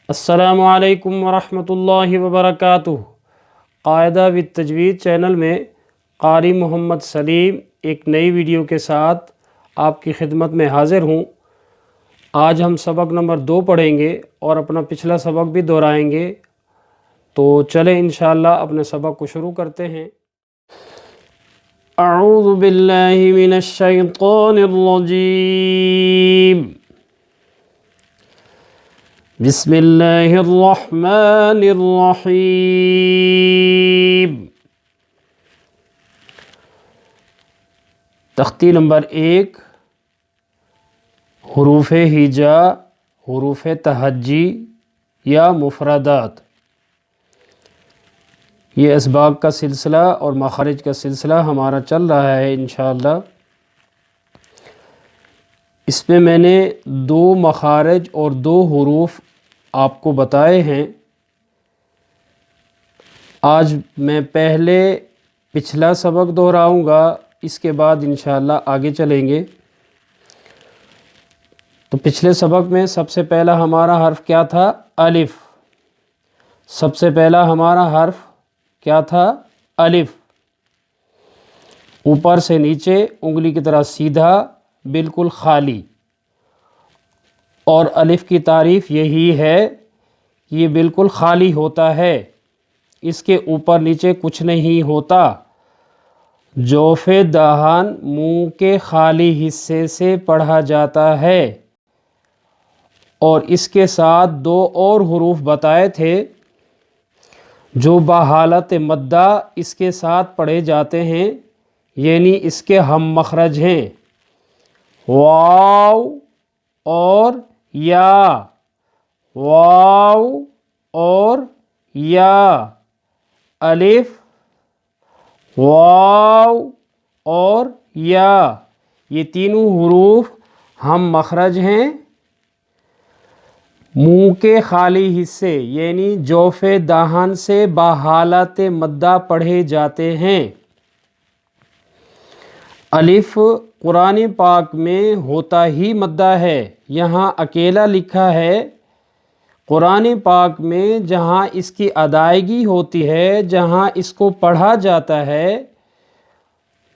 السلام علیکم ورحمۃ اللہ وبرکاتہ۔ قاعدہ بالتجوید چینل میں قاری محمد سلیم ایک نئی ویڈیو کے ساتھ آپ کی خدمت میں حاضر ہوں۔ آج ہم سبق نمبر 2 پڑھیں گے اور اپنا پچھلا سبق بھی دہرائیں گے، تو چلیں انشاءاللہ اپنے سبق کو شروع کرتے ہیں۔ اعوذ باللہ من الشیطان الرجیم، بسم اللہ الرحمن الرحیم۔ تختی نمبر 1، حروف ہجا، حروف تہجی یا مفردات۔ یہ اسباق کا سلسلہ اور مخارج کا سلسلہ ہمارا چل رہا ہے انشاءاللہ۔ اس میں نے 2 مخارج اور 2 حروف آپ کو بتائے ہیں۔ آج میں پہلے پچھلا سبق دہراؤں گا، اس کے بعد انشاءاللہ آگے چلیں گے۔ تو پچھلے سبق میں سب سے پہلا ہمارا حرف کیا تھا؟ الف۔ سب سے پہلا ہمارا حرف کیا تھا؟ الف۔ اوپر سے نیچے انگلی کی طرح سیدھا، بالکل خالی۔ اور الف کی تعریف یہی ہے کہ یہ بالکل خالی ہوتا ہے، اس کے اوپر نیچے کچھ نہیں ہوتا۔ جوف دہان منہ کے خالی حصے سے پڑھا جاتا ہے۔ اور اس کے ساتھ 2 اور حروف بتائے تھے جو بحالت مدہ اس کے ساتھ پڑھے جاتے ہیں، یعنی اس کے ہم مخرج ہیں، واو اور یا، واو اور یا، الف، واو اور یا، یہ تینوں حروف ہم مخرج ہیں، منہ کے خالی حصے یعنی جوف دہان سے بحالت مدہ پڑھے جاتے ہیں۔ الف قرآن پاک میں ہوتا ہی مدہ ہے، یہاں اکیلا لکھا ہے۔ قرآن پاک میں جہاں اس کی ادائیگی ہوتی ہے، جہاں اس کو پڑھا جاتا ہے،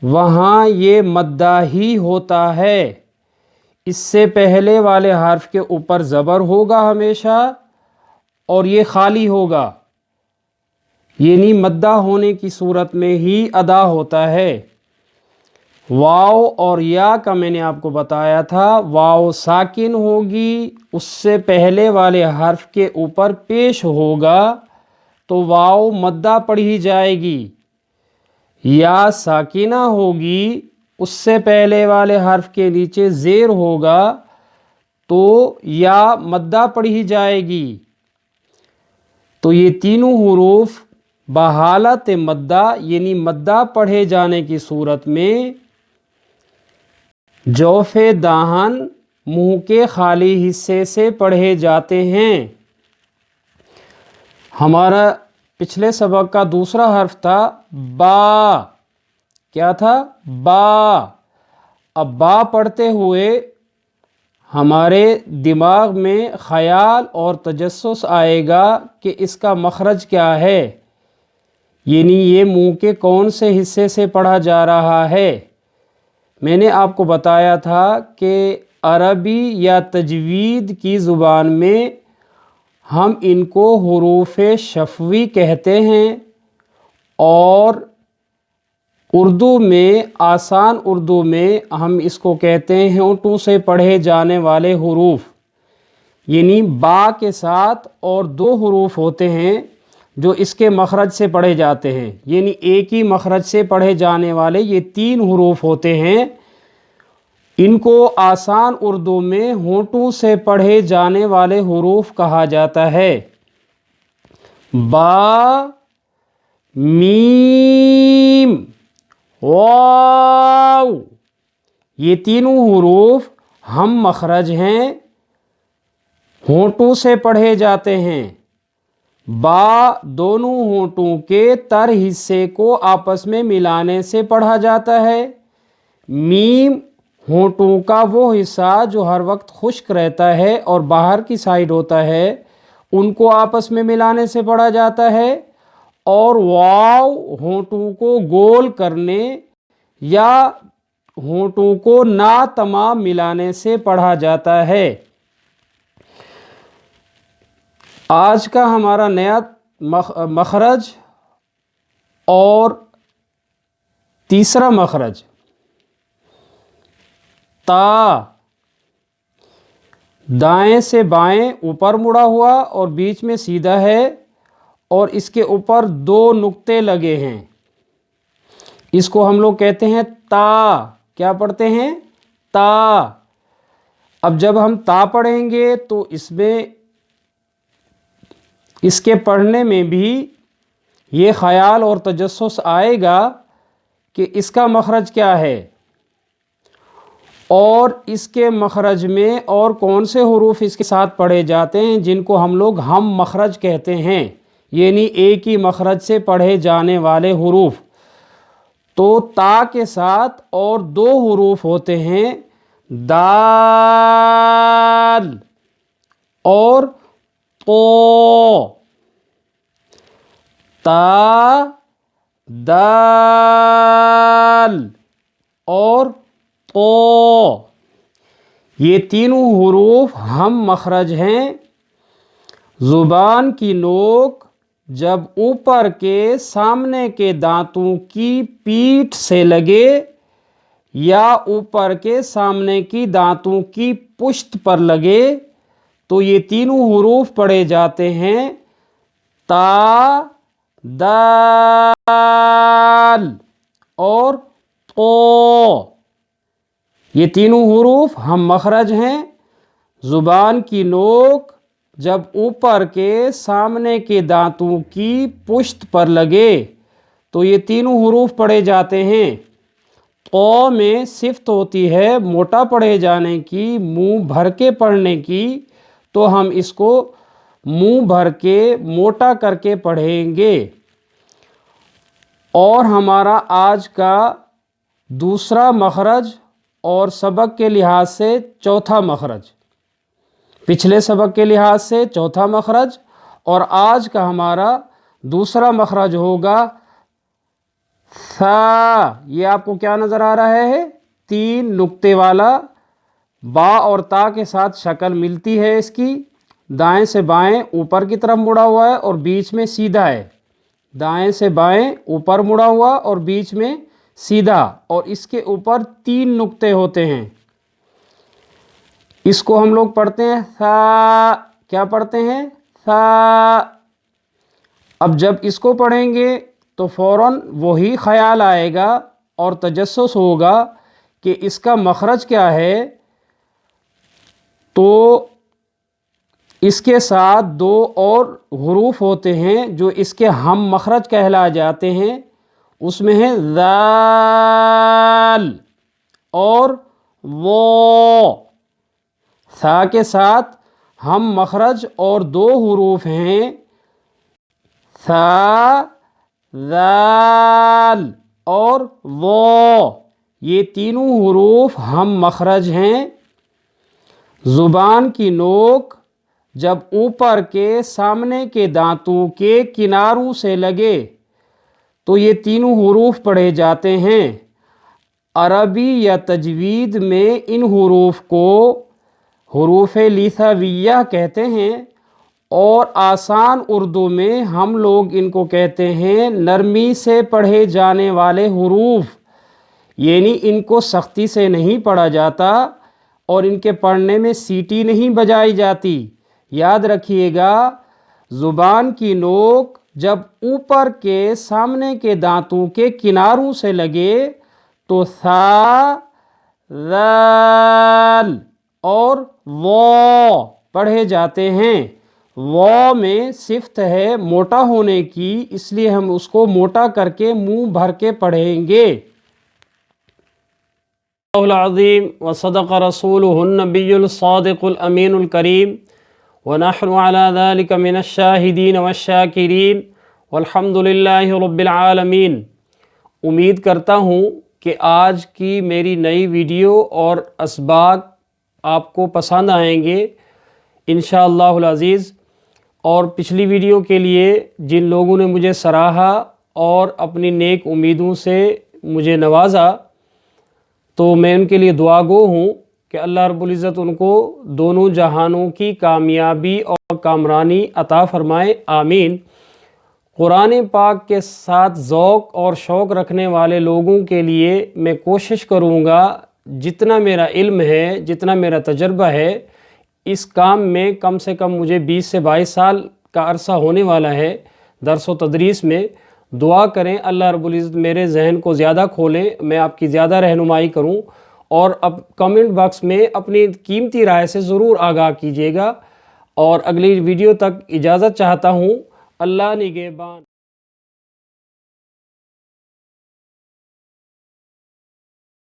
وہاں یہ مدہ ہی ہوتا ہے۔ اس سے پہلے والے حرف کے اوپر زبر ہوگا ہمیشہ، اور یہ خالی ہوگا، یعنی مدہ ہونے کی صورت میں ہی ادا ہوتا ہے۔ واو اور یا کا میں نے آپ کو بتایا تھا، واو ساکن ہوگی، اس سے پہلے والے حرف کے اوپر پیش ہوگا تو واو مدہ پڑھی جائے گی۔ یا ساکنہ ہوگی، اس سے پہلے والے حرف کے نیچے زیر ہوگا تو یا مدہ پڑھی جائے گی۔ تو یہ تینوں حروف بحالت مدہ یعنی مدہ پڑھے جانے کی صورت میں جوف دہان منہ کے خالی حصے سے پڑھے جاتے ہیں۔ ہمارا پچھلے سبق کا دوسرا حرف تھا با۔ کیا تھا؟ با۔ اب با پڑھتے ہوئے ہمارے دماغ میں خیال اور تجسس آئے گا کہ اس کا مخرج کیا ہے، یعنی یہ منہ کے کون سے حصے سے پڑھا جا رہا ہے۔ میں نے آپ کو بتایا تھا کہ عربی یا تجوید کی زبان میں ہم ان کو حروف شفوی کہتے ہیں، اور اردو میں، آسان اردو میں ہم اس کو کہتے ہیں ہونٹوں سے پڑھے جانے والے حروف۔ یعنی با کے ساتھ اور 2 حروف ہوتے ہیں جو اس کے مخرج سے پڑھے جاتے ہیں، یعنی ایک ہی مخرج سے پڑھے جانے والے یہ 3 حروف ہوتے ہیں۔ ان کو آسان اردو میں ہونٹوں سے پڑھے جانے والے حروف کہا جاتا ہے۔ با، میم، واو، یہ تینوں حروف ہم مخرج ہیں، ہونٹوں سے پڑھے جاتے ہیں۔ با دونوں ہونٹوں کے تر حصے کو آپس میں ملانے سے پڑھا جاتا ہے۔ میم ہونٹوں کا وہ حصہ جو ہر وقت خشک رہتا ہے اور باہر کی سائیڈ ہوتا ہے، ان کو آپس میں ملانے سے پڑھا جاتا ہے، اور واو ہونٹوں کو گول کرنے یا ہونٹوں کو نا تمام ملانے سے پڑھا جاتا ہے۔ آج کا ہمارا نیا مخرج اور تیسرا مخرج تا، دائیں سے بائیں اوپر مڑا ہوا اور بیچ میں سیدھا ہے، اور اس کے اوپر 2 نقطے لگے ہیں، اس کو ہم لوگ کہتے ہیں تا۔ کیا پڑھتے ہیں؟ تا۔ اب جب ہم تا پڑھیں گے تو اس کے پڑھنے میں بھی یہ خیال اور تجسس آئے گا کہ اس کا مخرج کیا ہے، اور اس کے مخرج میں اور کون سے حروف اس کے ساتھ پڑھے جاتے ہیں جن کو ہم لوگ ہم مخرج کہتے ہیں، یعنی ایک ہی مخرج سے پڑھے جانے والے حروف۔ تو تا کے ساتھ اور 2 حروف ہوتے ہیں، دال اور تو۔ تا، دال اور تو، یہ تینوں حروف ہم مخرج ہیں۔ زبان کی نوک جب اوپر کے سامنے کے دانتوں کی پیٹھ سے لگے یا اوپر کے سامنے کی دانتوں کی پشت پر لگے تو یہ تینوں حروف پڑھے جاتے ہیں، تا، دال اور تو۔ یہ تینوں حروف ہم مخرج ہیں۔ زبان کی نوک جب اوپر کے سامنے کے دانتوں کی پشت پر لگے تو یہ تینوں حروف پڑھے جاتے ہیں۔ تو میں صفت ہوتی ہے موٹا پڑھے جانے کی، منہ بھر کے پڑھنے کی، تو ہم اس کو منہ بھر کے موٹا کر کے پڑھیں گے۔ اور ہمارا آج کا دوسرا مخرج اور سبق کے لحاظ سے چوتھا مخرج، پچھلے سبق کے لحاظ سے چوتھا مخرج، اور آج کا ہمارا دوسرا مخرج ہوگا ثا۔ یہ آپ کو کیا نظر آ رہا ہے؟ 3 نقطے والا، با اور تا کے ساتھ شکل ملتی ہے اس کی، دائیں سے بائیں اوپر کی طرف مڑا ہوا ہے اور بیچ میں سیدھا ہے، دائیں سے بائیں اوپر مڑا ہوا اور بیچ میں سیدھا، اور اس کے اوپر 3 نقطے ہوتے ہیں۔ اس کو ہم لوگ پڑھتے ہیں ثا۔ کیا پڑھتے ہیں؟ ثا۔ اب جب اس کو پڑھیں گے تو فوراً وہی خیال آئے گا اور تجسس ہوگا کہ اس کا مخرج کیا ہے، تو اس کے ساتھ 2 اور حروف ہوتے ہیں جو اس کے ہم مخرج کہلا جاتے ہیں، اس میں ہے ذال اور وہ۔ ثا کے ساتھ ہم مخرج اور 2 حروف ہیں، ثا، ذال اور وہ، یہ تینوں حروف ہم مخرج ہیں۔ زبان کی نوک جب اوپر کے سامنے کے دانتوں کے کناروں سے لگے تو یہ تینوں حروف پڑھے جاتے ہیں۔ عربی یا تجوید میں ان حروف کو حروف لیثویہ کہتے ہیں، اور آسان اردو میں ہم لوگ ان کو کہتے ہیں نرمی سے پڑھے جانے والے حروف، یعنی ان کو سختی سے نہیں پڑھا جاتا اور ان کے پڑھنے میں سیٹی نہیں بجائی جاتی۔ یاد رکھیے گا، زبان کی نوک جب اوپر کے سامنے کے دانتوں کے کناروں سے لگے تو ثا، ذال اور وہ پڑھے جاتے ہیں۔ وہ میں صفت ہے موٹا ہونے کی، اس لیے ہم اس کو موٹا کر کے منہ بھر کے پڑھیں گے۔ اللہ العظیم وصدق رسولہ النبی الصادق الامین الکریم ونحن على ذلك من الشاہدین والشاکرین والحمد للہ رب العالمین۔ امید کرتا ہوں کہ آج کی میری نئی ویڈیو اور اسباق آپ کو پسند آئیں گے انشاءاللہ العزیز۔ اور پچھلی ویڈیو کے لیے جن لوگوں نے مجھے سراہا اور اپنی نیک امیدوں سے مجھے نوازا، تو میں ان کے لیے دعا گو ہوں کہ اللہ رب العزت ان کو دونوں جہانوں کی کامیابی اور کامرانی عطا فرمائے، آمین۔ قرآن پاک کے ساتھ ذوق اور شوق رکھنے والے لوگوں کے لیے میں کوشش کروں گا، جتنا میرا علم ہے، جتنا میرا تجربہ ہے، اس کام میں کم سے کم مجھے 20 سے 22 سال کا عرصہ ہونے والا ہے درس و تدریس میں۔ دعا کریں اللہ رب العزت میرے ذہن کو زیادہ کھولیں، میں آپ کی زیادہ رہنمائی کروں، اور اب کمنٹ باکس میں اپنی قیمتی رائے سے ضرور آگاہ کیجیے گا، اور اگلی ویڈیو تک اجازت چاہتا ہوں۔ اللہ نگہبان۔